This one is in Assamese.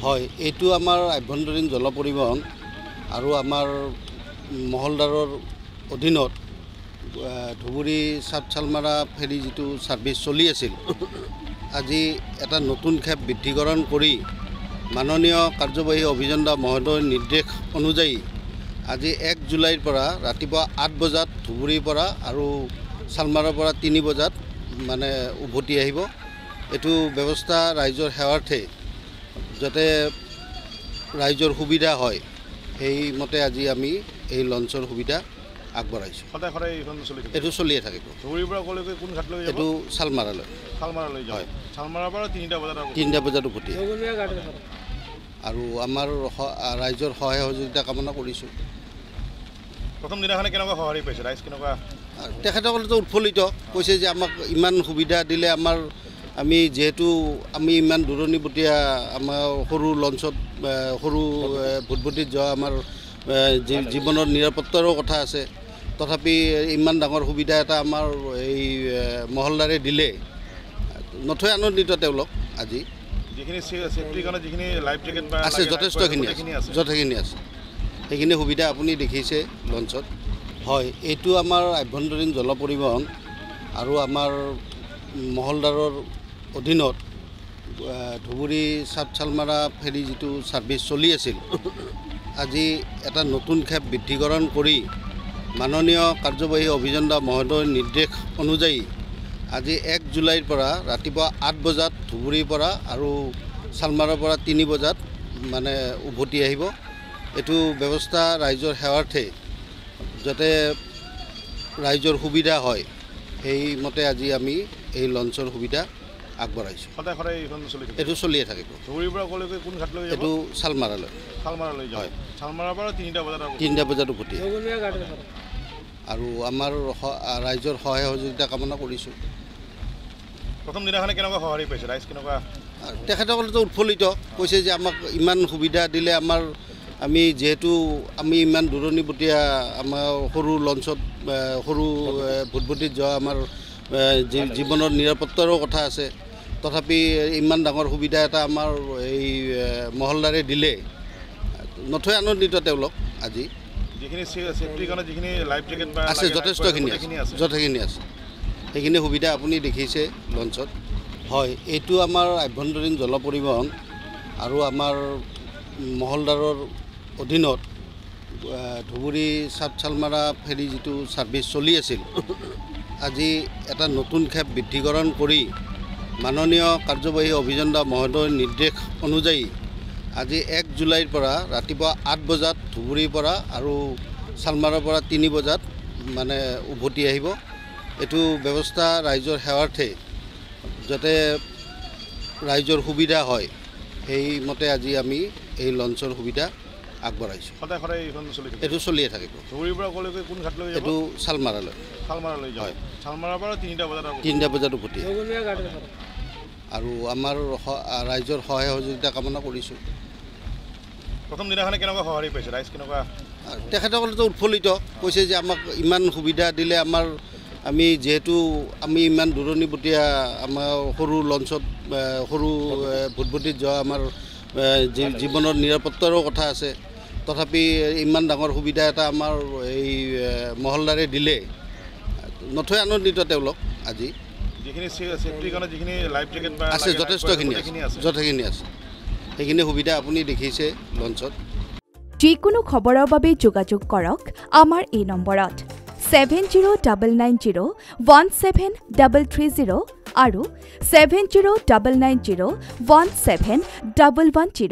হয়, এইটো আমাৰ আভ্যন্তৰীণ জল পৰিবহণ আৰু আমাৰ মহলদাৰৰ অধীনত ধুবুৰী সাব চালমাৰা ফেৰী যিটো ছাৰ্ভিচ চলি আছিল, আজি এটা নতুন খেপ বৃদ্ধিকৰণ কৰি মাননীয় কাৰ্যবাহী অভিযন্তা মহোদয়ৰ নিৰ্দেশ অনুযায়ী আজি 1 জুলাইৰ পৰা ৰাতিপুৱা 8 বজাত ধুবুৰীৰ পৰা আৰু চালমাৰাৰ পৰা 3 বজাত মানে উভতি আহিব। এইটো ব্যৱস্থা ৰাইজৰ সেৱাৰ্থে যাতে ৰাইজৰ সুবিধা হয় সেইমতে আজি আমি এই লঞ্চৰ সুবিধা আগবঢ়াইছোঁ। এইটো চলিয়ে থাকিব। এইটো চালমাৰালৈ হয়, 3টা বজাত উভতি আৰু আমাৰ ৰাইজৰ সহায় সহযোগিতা কামনা কৰিছোঁ। প্ৰথম দিনাখনে কেনেকুৱা সঁহাৰি পাইছে ৰাইজ? কেনেকুৱা? তেখেতসকলেতো উৎফুল্লিত, কৈছে যে আমাক ইমান সুবিধা দিলে, আমি যিহেতু আমি ইমান দূৰণিবতীয়া আমাৰ সৰু লঞ্চত সৰু ভুটভুটিত যোৱা আমাৰ জীৱনৰ নিৰাপত্তাৰো কথা আছে, তথাপি ইমান ডাঙৰ সুবিধা এটা আমাৰ এই মহলদাৰে দিলে নথৈ আনন্দিত তেওঁলোক। আজি যিখিনি সেফটিৰ কাৰণে যিখিনি লাইফ জেকেট আছে যথেষ্টখিনি আছে, সেইখিনি সুবিধা আপুনি দেখিছে লঞ্চত। হয়, এইটো আমাৰ আভ্যন্তৰীণ জল পৰিবহণ আৰু আমাৰ মহলদাৰৰ অধীনত ধুবুৰী সাব চালমাৰা ফেৰী যিটো ছাৰ্ভিচ চলি আছিল, আজি এটা নতুন খেপ বৃদ্ধিকৰণ কৰি মাননীয় কাৰ্যবাহী অভিযন্তা মহোদয়ৰ নিৰ্দেশ অনুযায়ী আজি 1 জুলাইৰ পৰা ৰাতিপুৱা 8 বজাত ধুবুৰীৰ পৰা আৰু চালমাৰাৰ পৰা 3 বজাত মানে উভতি আহিব। এইটো ব্যৱস্থা ৰাইজৰ সেৱাৰ্থে যাতে ৰাইজৰ সুবিধা হয় সেইমতে আজি আমি এই লঞ্চৰ সুবিধা আগবঢ়াইছোঁ। এইটো চলিয়ে থাকিব। এইটো চালমাৰালৈ হয়, 3টা বজাত উভতি আৰু আমাৰ ৰাইজৰ সহায় সহযোগিতা কামনা কৰিছোঁ। প্ৰথম দিনাখনে কেনেকুৱা সঁহাৰি পাইছে ৰাইজ? কেনেকুৱা? তেখেতসকলেতো উৎফুল্লিত, কৈছে যে আমাক ইমান সুবিধা দিলে, আমি যিহেতু আমি ইমান দূৰণিবতীয়া আমাৰ সৰু লঞ্চত সৰু ভুটভুটিত যোৱা আমাৰ জীৱনৰ নিৰাপত্তাৰো কথা আছে, তথাপি ইমান ডাঙৰ সুবিধা এটা আমাৰ এই মহলদাৰে দিলে নথৈ আনন্দিত তেওঁলোক। আজি যিখিনি সেফটিৰ কাৰণে যিখিনি লাইফ জেকেট আছে যথেষ্টখিনি আছে, সেইখিনি সুবিধা আপুনি দেখিছে লঞ্চত। হয়, এইটো আমাৰ আভ্যন্তৰীণ জল পৰিবহণ আৰু আমাৰ মহলদাৰৰ অধীনত ধুবুৰী সাব চালমাৰা ফেৰী যিটো ছাৰ্ভিচ চলি আছিল, আজি এটা নতুন খেপ বৃদ্ধিকৰণ কৰি মাননীয় কাৰ্যবাহী অভিযন্তা মহোদয়ৰ নিৰ্দেশ অনুযায়ী আজি 1 জুলাইৰ পৰা ৰাতিপুৱা 8 বজাত ধুবুৰীৰ পৰা আৰু চালমাৰাৰ পৰা 3 বজাত মানে উভতি আহিব। এইটো ব্যৱস্থা ৰাইজৰ সেৱাৰ্থে যাতে ৰাইজৰ সুবিধা হয় সেইমতে আজি আমি এই লঞ্চৰ সুবিধা আগবঢ়াইছোঁ। এইটো চলিয়ে থাকিব। এইটো চালমাৰালৈ হয়, 3টা বজাত উভতি আৰু আমাৰ ৰাইজৰ সহায় সহযোগিতা কামনা কৰিছোঁ। প্ৰথম দিনাখনে কেনেকুৱা সঁহাৰি পাইছে ৰাইজ? কেনেকুৱা? তেখেতসকলেতো উৎফুল্লিত, কৈছে যে আমাক ইমান সুবিধা দিলে, আমি যিহেতু আমি ইমান দূৰণিবতীয়া আমাৰ সৰু লঞ্চত সৰু ভুটভুটিত যোৱা আমাৰ জীৱনৰ নিৰাপত্তাৰো কথা আছে, তথাপি ইমান ডাঙৰ সুবিধা এটা আমাৰ এই মহলদাৰে দিলে নথৈ আনন্দিত তেওঁলোক। আজি যিখিনি সেফটিৰ কাৰণে যিখিনি লাইফ জেকেট আছে যথেষ্টখিনি আছে, সেইখিনি সুবিধা আপুনি দেখিছে লঞ্চত। যিকোনো খবৰৰ বাবে যোগাযোগ কৰক আমাৰ এই নম্বৰত 7099017330 আৰু 7099017110।